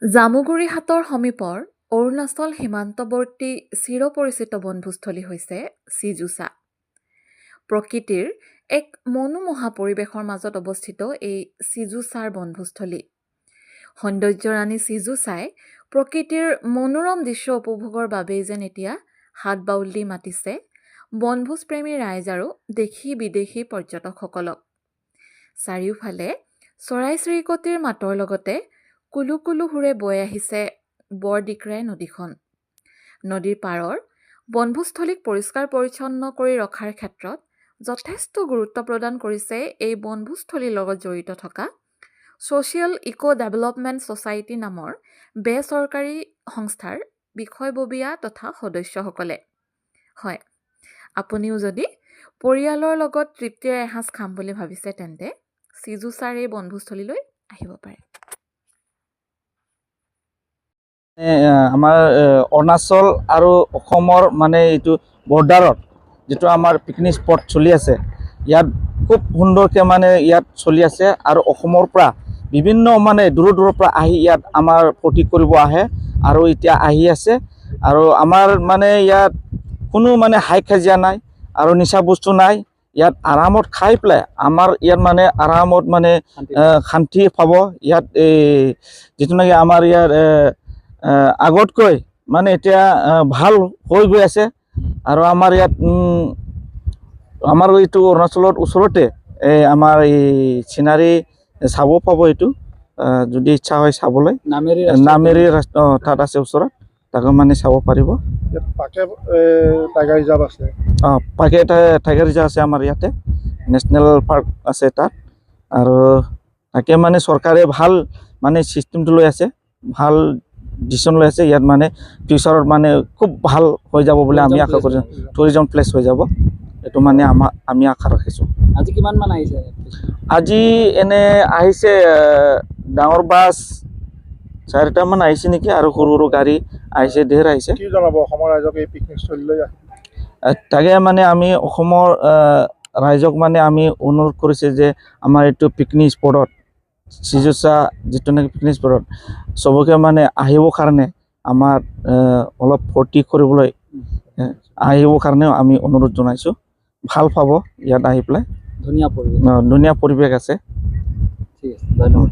জামুগুৰিহাটৰ সমীপৰ অৰুণাচল সীমান্তৱৰ্তী চিৰপৰিচিত বনভোজস্থলী হৈছে চিজুচা। প্ৰকৃতিৰ এক মনোমোহা পৰিৱেশৰ মাজত অৱস্থিত এই চিজুচাৰ বনভোজস্থলী। সৌন্দৰ্যৰাণী চিজুচাই প্ৰকৃতিৰ মনোৰম দৃশ্য উপভোগৰ বাবেই যেন এতিয়া হাত বাউল দি মাতিছে বনভোজপ্ৰেমী ৰাইজ আৰু দেশী বিদেশী পৰ্যটকসকলক। চাৰিওফালে চৰাই চিৰিকটিৰ মাতৰ লগতে কুলু কুলু সুৰে বৈ আহিছে বৰদিক্ৰাই নদীখন। নদীৰ পাৰৰ বনভোজস্থলীক পৰিষ্কাৰ পৰিচ্ছন্ন কৰি ৰখাৰ ক্ষেত্ৰত যথেষ্ট গুৰুত্ব প্ৰদান কৰিছে এই বনভোজস্থলীৰ লগত জড়িত থকা ছ'চিয়েল ইক' ডেভেলপমেণ্ট ছ'চাইটি নামৰ বেচৰকাৰী সংস্থাৰ বিষয়ববীয়া তথা সদস্যসকলে। হয়, আপুনিও যদি পৰিয়ালৰ লগত তৃপ্তিৰে এসাঁজ খাম বুলি ভাবিছে তেন্তে চিজুচাৰ এই বনভোজস্থলীলৈ আহিব পাৰে। আমাৰ অৰুণাচল আৰু অসমৰ মানে এইটো বৰ্ডাৰত যিটো আমাৰ পিকনিক স্পট চলি আছে, ইয়াত খুব সুন্দৰকৈ মানে ইয়াত চলি আছে আৰু অসমৰ পৰা বিভিন্ন মানে দূৰৰ দূৰৰ পৰা আহি ইয়াত আমাৰ ফূৰ্তি কৰিব আহে আৰু এতিয়া আহি আছে। আৰু আমাৰ মানে ইয়াত কোনো মানে হাই কাজিয়া নাই আৰু নিচা বস্তু নাই। ইয়াত আৰামত খাই পেলাই আমাৰ ইয়াত মানে আৰামত মানে শান্তি পাব। ইয়াত যিটো নেকি আমাৰ ইয়াত আগতকৈ মানে এতিয়া ভাল হৈ গৈ আছে। আৰু আমাৰ ইয়াত আমাৰ এইটো অৰুণাচলৰ ওচৰতে আমাৰ এই চিনাৰী চাব পাব। এইটো যদি ইচ্ছা হয় চাবলৈ নামেৰি তাত আছে ওচৰত, তাকে মানে চাব পাৰিব। পাকে টাইগাৰ ৰিজাৰ্ভ আছে। পাকে টাইগাৰ ৰিজাৰ্ভ আছে আমাৰ ইয়াতে, নেশ্যনেল পাৰ্ক আছে তাত। আৰু তাকে মানে চৰকাৰে ভাল মানে ছিষ্টেমটো লৈ আছে, ভাল ডিচিশ্যন লৈ আছে। ইয়াত মানে ফিউচাৰত মানে খুব ভাল হৈ যাব বুলি আমি আশা কৰিছোঁ। টুৰিজম প্লেচ হৈ যাব, এইটো মানে আমি আশা ৰাখিছোঁ। আজি কিমান মান আহিছে? আজি এনে আহিছে ডাঙৰ বাছ 4টামান আহিছে নেকি, আৰু সৰু সৰু গাড়ী আহিছে, ধেৰ আহিছে। কি জনাব অসমৰ ৰাইজক এই পিকনিক স্থলীলৈ? তাকে মানে আমি অসমৰ ৰাইজক মানে আমি অনুৰোধ কৰিছোঁ যে আমাৰ এইটো পিকনিক স্পটত চিজুচা যিটো নেকি পিকনিক স্পটত চবকে মানে আহিবৰ কাৰণে আমাৰ অলপ ফূৰ্তি কৰিবলৈ আহিবৰ কাৰণেও আমি অনুৰোধ জনাইছোঁ। ভাল পাব ইয়াত আহি পেলাই, ধুনীয়া পৰিৱেশ, ধুনীয়া পৰিৱেশ আছে। ঠিক আছে, ধন্যবাদ।